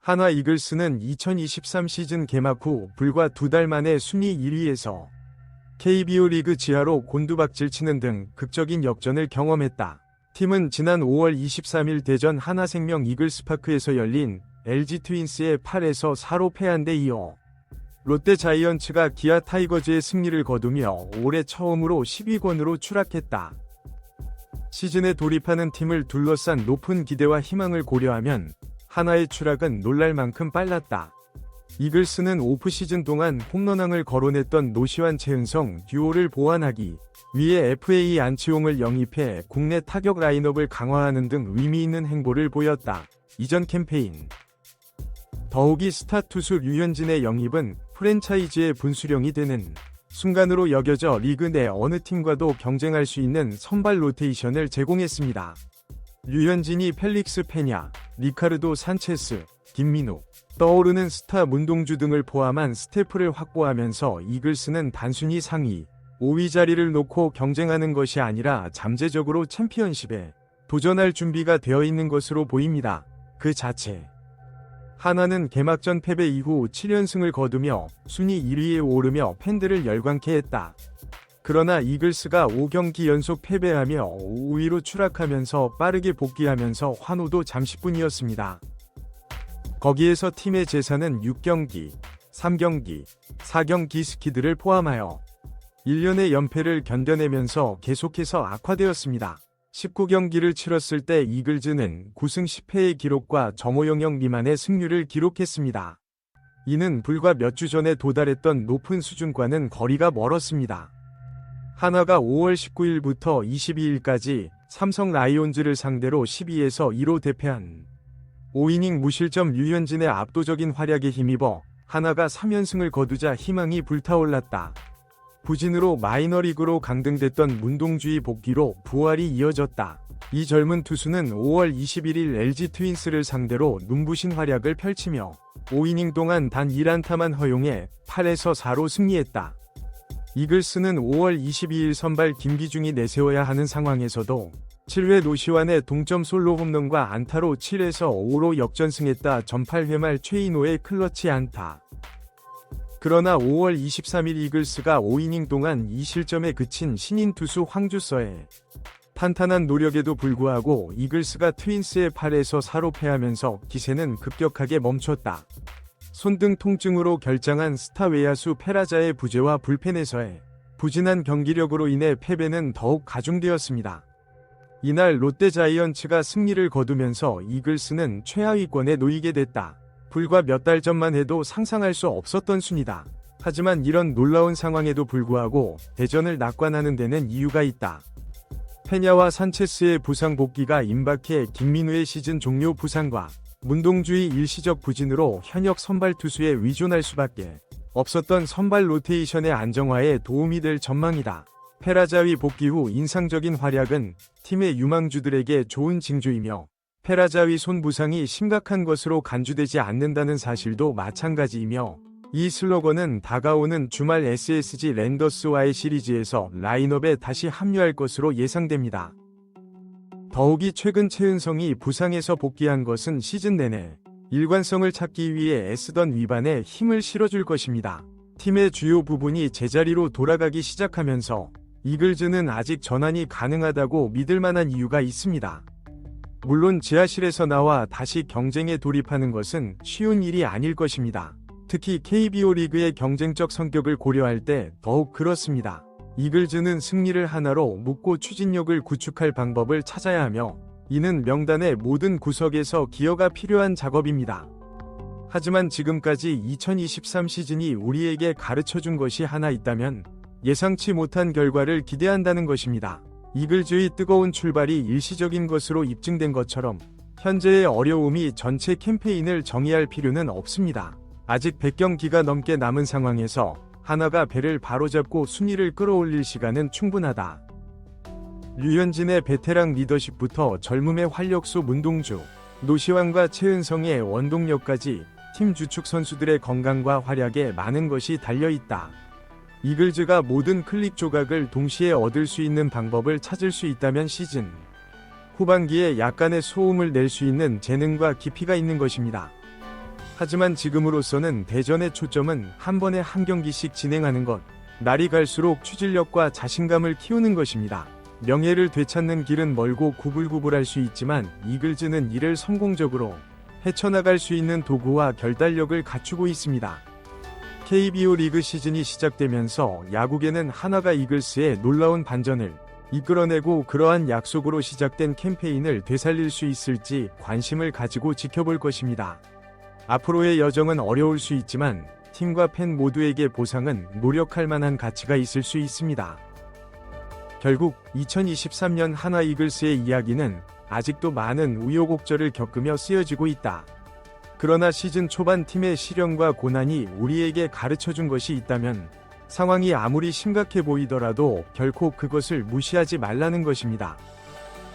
한화 이글스는 2023 시즌 개막 후 불과 2달 만에 순위 1위에서 KBO 리그 지하로 곤두박질 치는 등 극적인 역전을 경험했다. 팀은 지난 5월 23일 대전 하나생명 이글스파크에서 열린 LG 트윈스의 8에서 4로 패한 데 이어 롯데 자이언츠가 기아 타이거즈의 승리를 거두며 올해 처음으로 10위권으로 추락했다. 시즌에 돌입하는 팀을 둘러싼 높은 기대와 희망을 고려하면 한화의 추락은 놀랄 만큼 빨랐다. 이글스는 오프시즌 동안 홈런왕을 거론했던 노시환 최은성 듀오를 보완하기 위해 FA 안치홍을 영입해 국내 타격 라인업을 강화하는 등 의미 있는 행보를 보였다. 이전 캠페인 더욱이 스타 투수 류현진의 영입은 프랜차이즈의 분수령이 되는 순간으로 여겨져 리그 내 어느 팀과도 경쟁할 수 있는 선발 로테이션을 제공했습니다. 류현진이 펠릭스 페냐, 리카르도 산체스, 김민우, 떠오르는 스타 문동주 등을 포함한 스태프를 확보하면서 이글스는 단순히 상위 5위 자리를 놓고 경쟁하는 것이 아니라 잠재적으로 챔피언십에 도전할 준비가 되어 있는 것으로 보입니다. 그 자체 한화는 개막전 패배 이후 7연승을 거두며 순위 1위에 오르며 팬들을 열광케 했다. 그러나 이글스가 5경기 연속 패배하며 5위로 추락하면서 빠르게 복귀하면서 환호도 잠시뿐이었습니다. 거기에서 팀의 재산은 6경기, 3경기, 4경기 스키드를 포함하여 1년의 연패를 견뎌내면서 계속해서 악화되었습니다. 19경기를 치렀을 때 이글즈는 9승 10패의 기록과 점호 영역 미만의 승률을 기록했습니다. 이는 불과 몇 주 전에 도달했던 높은 수준과는 거리가 멀었습니다. 한화가 5월 19일부터 22일까지 삼성 라이온즈를 상대로 12에서 2로 대패한 5이닝 무실점 류현진의 압도적인 활약에 힘입어 한화가 3연승을 거두자 희망이 불타올랐다. 부진으로 마이너리그로 강등됐던 문동주의 복귀로 부활이 이어졌다. 이 젊은 투수는 5월 21일 LG 트윈스를 상대로 눈부신 활약을 펼치며 5이닝 동안 단 1안타만 허용해 8에서 4로 승리했다. 이글스는 5월 22일 선발 김기중이 내세워야 하는 상황에서도 7회 노시환의 동점 솔로 홈런과 안타로 7에서 5로 역전승했다. 전팔 회 말 최인호의 클러치 안타. 그러나 5월 23일 이글스가 5이닝 동안 2실점에 그친 신인 투수 황주서의 탄탄한 노력에도 불구하고 이글스가 트윈스의 8에서 4로 패하면서 기세는 급격하게 멈췄다. 손등 통증으로 결장한 스타 외야수 페라자의 부재와 불펜에서의 부진한 경기력으로 인해 패배는 더욱 가중되었습니다. 이날 롯데 자이언츠가 승리를 거두면서 이글스는 최하위권에 놓이게 됐다. 불과 몇 달 전만 해도 상상할 수 없었던 순위다. 하지만 이런 놀라운 상황에도 불구하고 대전을 낙관하는 데는 이유가 있다. 페냐와 산체스의 부상 복귀가 임박해 김민우의 시즌 종료 부상과 문동주의 일시적 부진으로 현역 선발 투수에 의존할 수밖에 없었던 선발 로테이션의 안정화에 도움이 될 전망이다. 페라자위 복귀 후 인상적인 활약은 팀의 유망주들에게 좋은 징조이며 페라자위 손 부상이 심각한 것으로 간주되지 않는다는 사실도 마찬가지이며 이 슬로건은 다가오는 주말 SSG 랜더스와의 시리즈에서 라인업에 다시 합류할 것으로 예상됩니다. 더욱이 최근 최은성이 부상에서 복귀한 것은 시즌 내내 일관성을 찾기 위해 애쓰던 위반에 힘을 실어줄 것입니다. 팀의 주요 부분이 제자리로 돌아가기 시작하면서 이글즈는 아직 전환이 가능하다고 믿을 만한 이유가 있습니다. 물론 지하실에서 나와 다시 경쟁에 돌입하는 것은 쉬운 일이 아닐 것입니다. 특히 KBO 리그의 경쟁적 성격을 고려할 때 더욱 그렇습니다. 이글즈는 승리를 하나로 묶고 추진력을 구축할 방법을 찾아야 하며 이는 명단의 모든 구석에서 기여가 필요한 작업입니다. 하지만 지금까지 2023 시즌이 우리에게 가르쳐준 것이 하나 있다면 예상치 못한 결과를 기대한다는 것입니다. 이글즈의 뜨거운 출발이 일시적인 것으로 입증된 것처럼 현재의 어려움이 전체 캠페인을 정의할 필요는 없습니다. 아직 100경기가 넘게 남은 상황에서 한화가 배를 바로잡고 순위를 끌어올릴 시간은 충분하다. 류현진의 베테랑 리더십부터 젊음의 활력소 문동주, 노시환과 최은성의 원동력까지 팀 주축 선수들의 건강과 활약에 많은 것이 달려있다. 이글즈가 모든 클릭 조각을 동시에 얻을 수 있는 방법을 찾을 수 있다면 시즌 후반기에 약간의 소음을 낼 수 있는 재능과 깊이가 있는 것입니다. 하지만 지금으로서는 대전의 초점은 한 번에 한 경기씩 진행하는 것, 날이 갈수록 추진력과 자신감을 키우는 것입니다. 명예를 되찾는 길은 멀고 구불구불할 수 있지만 이글즈는 이를 성공적으로 헤쳐나갈 수 있는 도구와 결단력을 갖추고 있습니다. KBO 리그 시즌이 시작되면서 야구계는 하나가 이글스의 놀라운 반전을 이끌어내고 그러한 약속으로 시작된 캠페인을 되살릴 수 있을지 관심을 가지고 지켜볼 것입니다. 앞으로의 여정은 어려울 수 있지만 팀과 팬 모두에게 보상은 노력할 만한 가치가 있을 수 있습니다. 결국 2023년 한화 이글스의 이야기는 아직도 많은 우여곡절을 겪으며 쓰여지고 있다. 그러나 시즌 초반 팀의 시련과 고난이 우리에게 가르쳐준 것이 있다면 상황이 아무리 심각해 보이더라도 결코 그것을 무시하지 말라는 것입니다.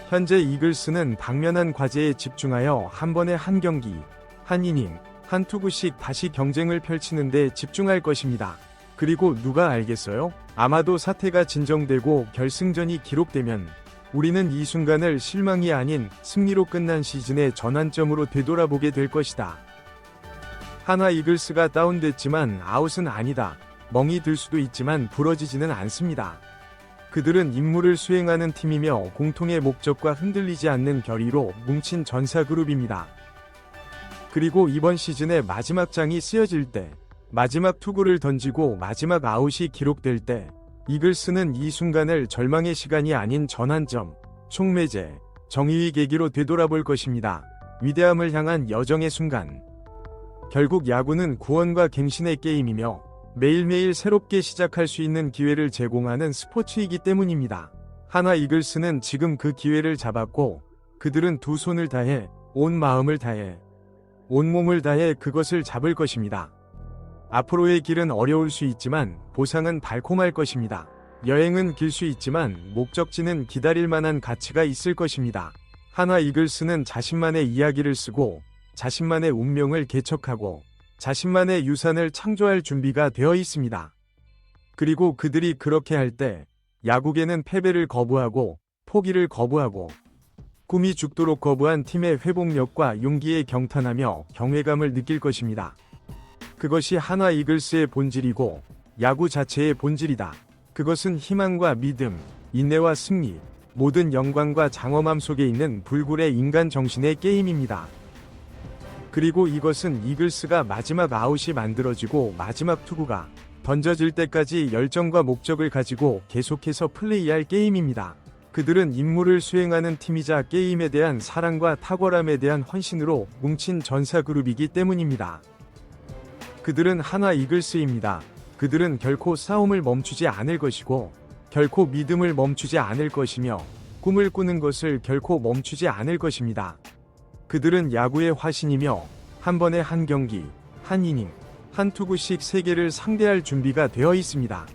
현재 이글스는 당면한 과제에 집중하여 한 번에 한 경기, 한 이닝, 한 투구씩 다시 경쟁을 펼치는 데 집중할 것입니다. 그리고 누가 알겠어요? 아마도 사태가 진정되고 결승전이 기록되면 우리는 이 순간을 실망이 아닌 승리로 끝난 시즌의 전환점으로 되돌아보게 될 것이다. 한화 이글스가 다운됐지만 아웃은 아니다. 멍이 들 수도 있지만 부러지지는 않습니다. 그들은 임무를 수행하는 팀이며 공통의 목적과 흔들리지 않는 결의로 뭉친 전사그룹입니다. 그리고 이번 시즌의 마지막 장이 쓰여질 때, 마지막 투구를 던지고 마지막 아웃이 기록될 때 이글스는 이 순간을 절망의 시간이 아닌 전환점, 촉매제, 정의의 계기로 되돌아볼 것입니다. 위대함을 향한 여정의 순간. 결국 야구는 구원과 갱신의 게임이며 매일매일 새롭게 시작할 수 있는 기회를 제공하는 스포츠이기 때문입니다. 한화 이글스는 지금 그 기회를 잡았고 그들은 두 손을 다해, 온 마음을 다해, 온몸을 다해 그것을 잡을 것입니다. 앞으로의 길은 어려울 수 있지만 보상은 달콤할 것입니다. 여행은 길 수 있지만 목적지는 기다릴 만한 가치가 있을 것입니다. 한화 이글스는 자신만의 이야기를 쓰고 자신만의 운명을 개척하고 자신만의 유산을 창조할 준비가 되어 있습니다. 그리고 그들이 그렇게 할 때 야구계는 패배를 거부하고 포기를 거부하고 꿈이 죽도록 거부한 팀의 회복력과 용기에 경탄하며 경외감을 느낄 것입니다. 그것이 한화 이글스의 본질이고 야구 자체의 본질이다. 그것은 희망과 믿음, 인내와 승리, 모든 영광과 장엄함 속에 있는 불굴의 인간 정신의 게임입니다. 그리고 이것은 이글스가 마지막 아웃이 만들어지고 마지막 투구가 던져질 때까지 열정과 목적을 가지고 계속해서 플레이할 게임입니다. 그들은 임무를 수행하는 팀이자 게임에 대한 사랑과 탁월함에 대한 헌신으로 뭉친 전사그룹이기 때문입니다. 그들은 한화 이글스입니다. 그들은 결코 싸움을 멈추지 않을 것이고 결코 믿음을 멈추지 않을 것이며 꿈을 꾸는 것을 결코 멈추지 않을 것입니다. 그들은 야구의 화신이며 한 번에 한 경기, 한 이닝, 한 투구씩 세계를 상대할 준비가 되어 있습니다.